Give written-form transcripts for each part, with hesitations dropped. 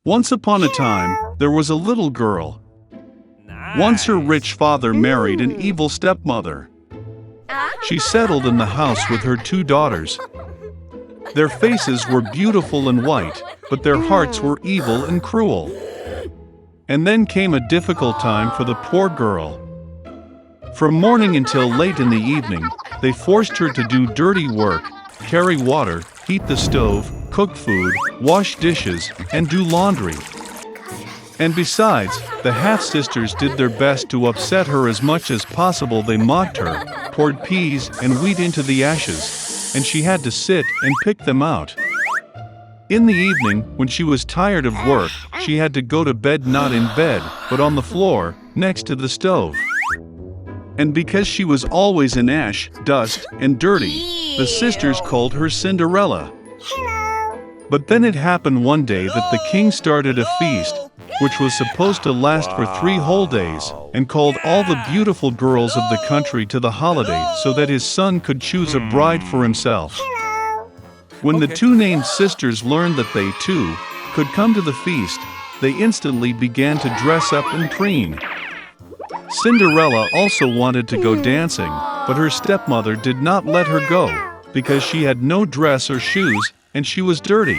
Once upon a time, there was a little girl. Once her rich father married an evil stepmother. She settled in the house with her two daughters. Their faces were beautiful and white, but their hearts were evil and cruel. And then came a difficult time for the poor girl. From morning until late in the evening, they forced her to do dirty work, carry water, heat the stove, cook food, wash dishes, and do laundry. And besides, the half-sisters did their best to upset her as much as possible. They mocked her, poured peas and wheat into the ashes, and she had to sit and pick them out. In the evening, when she was tired of work, she had to go to bed not in bed, but on the floor, next to the stove. And because she was always in ash, dust, and dirty, the sisters called her Cinderella. But then it happened one day that the king started a feast, which was supposed to last for 3 whole days, and called all the beautiful girls of the country to the holiday so that his son could choose a bride for himself. When the two named sisters learned that they, too, could come to the feast, they instantly began to dress up and preen. Cinderella also wanted to go dancing, but her stepmother did not let her go, because she had no dress or shoes, and she was dirty.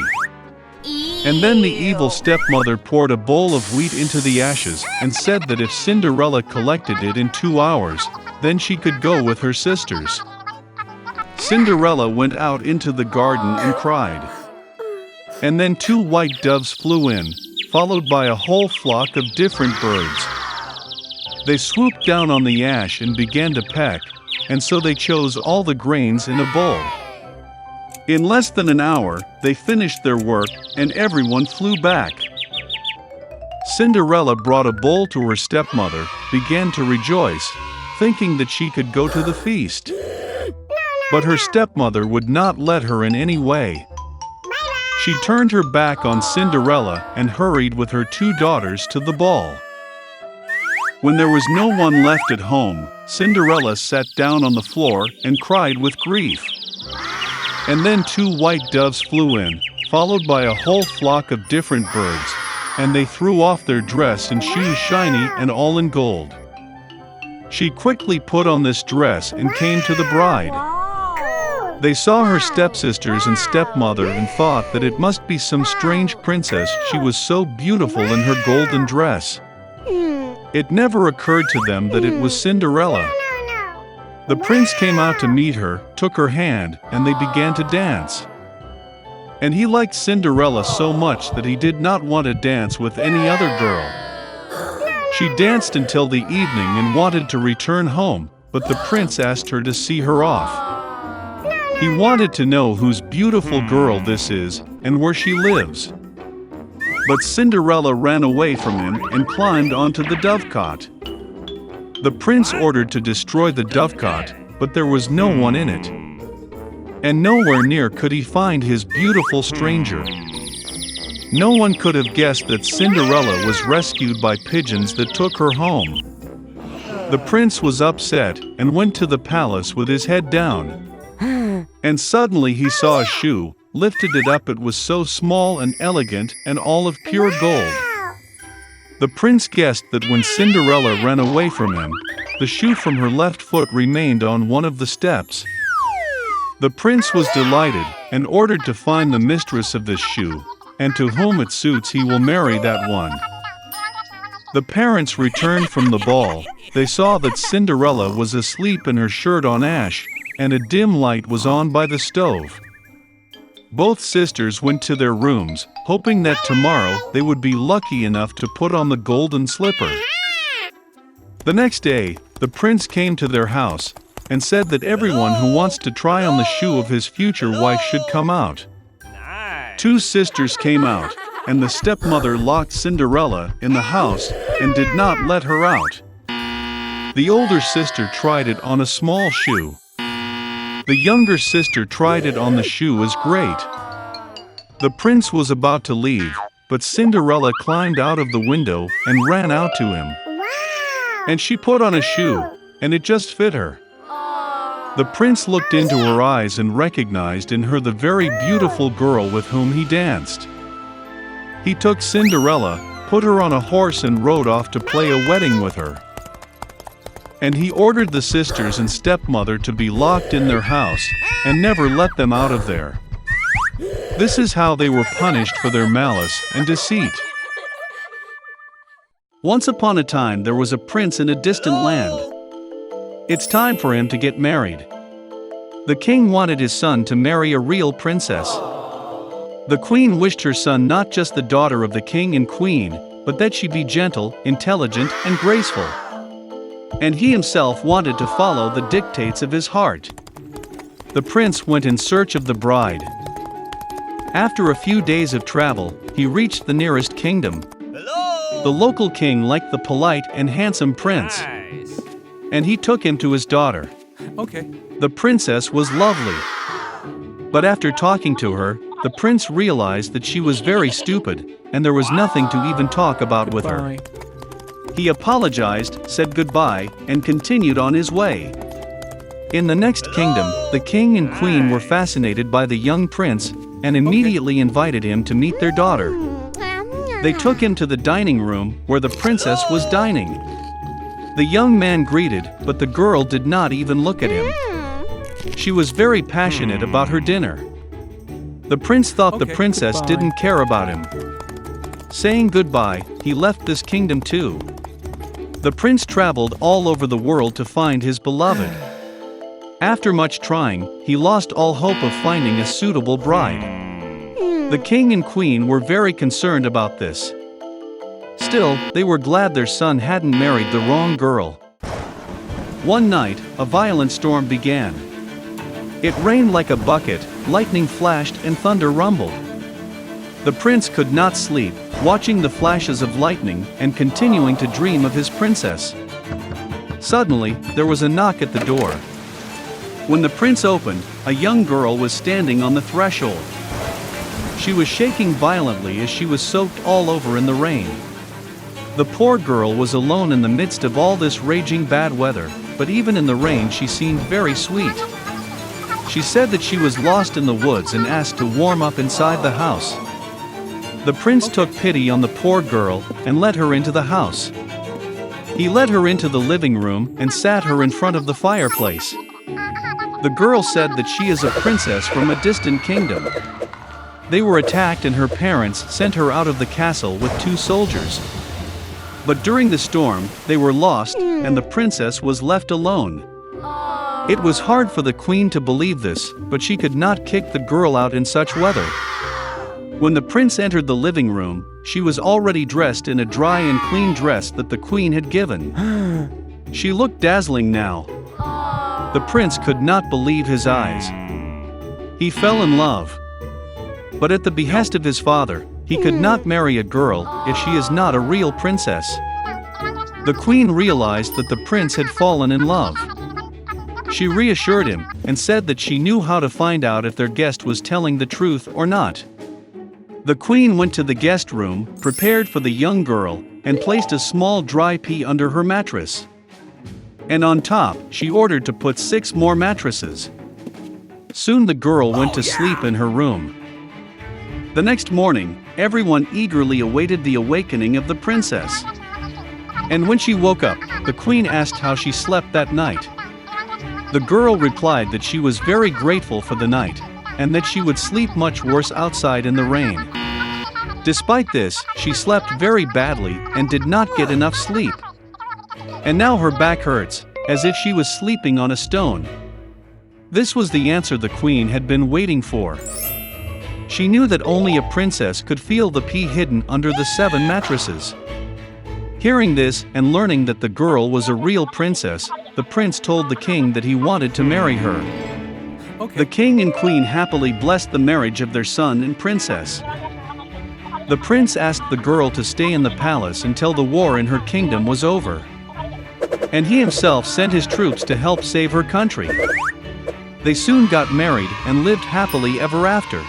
And then the evil stepmother poured a bowl of wheat into the ashes and said that if Cinderella collected it in 2 hours, then she could go with her sisters. Cinderella went out into the garden and cried. And then 2 white doves flew in, followed by a whole flock of different birds. They swooped down on the ash and began to peck, and so they chose all the grains in a bowl. In less than an hour, they finished their work, and everyone flew back. Cinderella brought a bowl to her stepmother, began to rejoice, thinking that she could go to the feast. But her stepmother would not let her in any way. She turned her back on Cinderella and hurried with her 2 daughters to the ball. When there was no one left at home, Cinderella sat down on the floor and cried with grief. And then 2 white doves flew in, followed by a whole flock of different birds, and they threw off their dress and shoes shiny and all in gold. She quickly put on this dress and came to the bride. They saw her stepsisters and stepmother and thought that it must be some strange princess, she was so beautiful in her golden dress. It never occurred to them that it was Cinderella. The prince came out to meet her, took her hand, and they began to dance. And he liked Cinderella so much that he did not want to dance with any other girl. She danced until the evening and wanted to return home, but the prince asked her to see her off. He wanted to know whose beautiful girl this is, and where she lives. But Cinderella ran away from him and climbed onto the dovecot. The prince ordered to destroy the dovecot, but there was no one in it. And nowhere near could he find his beautiful stranger. No one could have guessed that Cinderella was rescued by pigeons that took her home. The prince was upset and went to the palace with his head down. And suddenly he saw a shoe, lifted it up. It was so small and elegant and all of pure gold. The prince guessed that when Cinderella ran away from him, the shoe from her left foot remained on one of the steps. The prince was delighted and ordered to find the mistress of this shoe, and to whom it suits he will marry that one. The parents returned from the ball. They saw that Cinderella was asleep in her shirt on ash, and a dim light was on by the stove. Both sisters went to their rooms, hoping that tomorrow they would be lucky enough to put on the golden slipper. The next day, the prince came to their house and said that everyone who wants to try on the shoe of his future wife should come out. 2 sisters came out, and the stepmother locked Cinderella in the house and did not let her out. The older sister tried it on a small shoe. The younger sister tried it on the shoe as great. The prince was about to leave, but Cinderella climbed out of the window and ran out to him. And she put on a shoe, and it just fit her. The prince looked into her eyes and recognized in her the very beautiful girl with whom he danced. He took Cinderella, put her on a horse and rode off to play a wedding with her. And he ordered the sisters and stepmother to be locked in their house and never let them out of there. This is how they were punished for their malice and deceit. Once upon a time there was a prince in a distant land. It's time for him to get married. The king wanted his son to marry a real princess. The queen wished her son not just the daughter of the king and queen, but that she be gentle, intelligent, and graceful. And he himself wanted to follow the dictates of his heart. The prince went in search of the bride. After a few days of travel, he reached the nearest kingdom. The local king liked the polite and handsome prince. Nice. And he took him to his daughter. Okay. The princess was lovely. But after talking to her, the prince realized that she was very stupid, and there was nothing to even talk about with her. He apologized, said goodbye, and continued on his way. In the next kingdom, the king and queen were fascinated by the young prince and immediately invited him to meet their daughter. They took him to the dining room where the princess was dining. The young man greeted, but the girl did not even look at him. She was very passionate about her dinner. The prince thought the princess didn't care about him. Saying goodbye, he left this kingdom too. The prince traveled all over the world to find his beloved. After much trying, he lost all hope of finding a suitable bride. The king and queen were very concerned about this. Still, they were glad their son hadn't married the wrong girl. One night, a violent storm began. It rained like a bucket, lightning flashed and thunder rumbled. The prince could not sleep, watching the flashes of lightning and continuing to dream of his princess. Suddenly, there was a knock at the door. When the prince opened, a young girl was standing on the threshold. She was shaking violently as she was soaked all over in the rain. The poor girl was alone in the midst of all this raging bad weather, but even in the rain she seemed very sweet. She said that she was lost in the woods and asked to warm up inside the house. The prince took pity on the poor girl and let her into the house. He led her into the living room and sat her in front of the fireplace. The girl said that she is a princess from a distant kingdom. They were attacked and her parents sent her out of the castle with 2 soldiers. But during the storm, they were lost and the princess was left alone. It was hard for the queen to believe this, but she could not kick the girl out in such weather. When the prince entered the living room, she was already dressed in a dry and clean dress that the queen had given. She looked dazzling now. The prince could not believe his eyes. He fell in love. But at the behest of his father, he could not marry a girl if she is not a real princess. The queen realized that the prince had fallen in love. She reassured him and said that she knew how to find out if their guest was telling the truth or not. The queen went to the guest room, prepared for the young girl, and placed a small dry pea under her mattress. And on top, she ordered to put 6 more mattresses. Soon the girl went to sleep in her room. The next morning, everyone eagerly awaited the awakening of the princess. And when she woke up, the queen asked how she slept that night. The girl replied that she was very grateful for the night, and that she would sleep much worse outside in the rain. Despite this, she slept very badly and did not get enough sleep. And now her back hurts, as if she was sleeping on a stone. This was the answer the queen had been waiting for. She knew that only a princess could feel the pea hidden under the 7 mattresses. Hearing this and learning that the girl was a real princess, the prince told the king that he wanted to marry her. The king and queen happily blessed the marriage of their son and princess. The prince asked the girl to stay in the palace until the war in her kingdom was over. And he himself sent his troops to help save her country. They soon got married and lived happily ever after.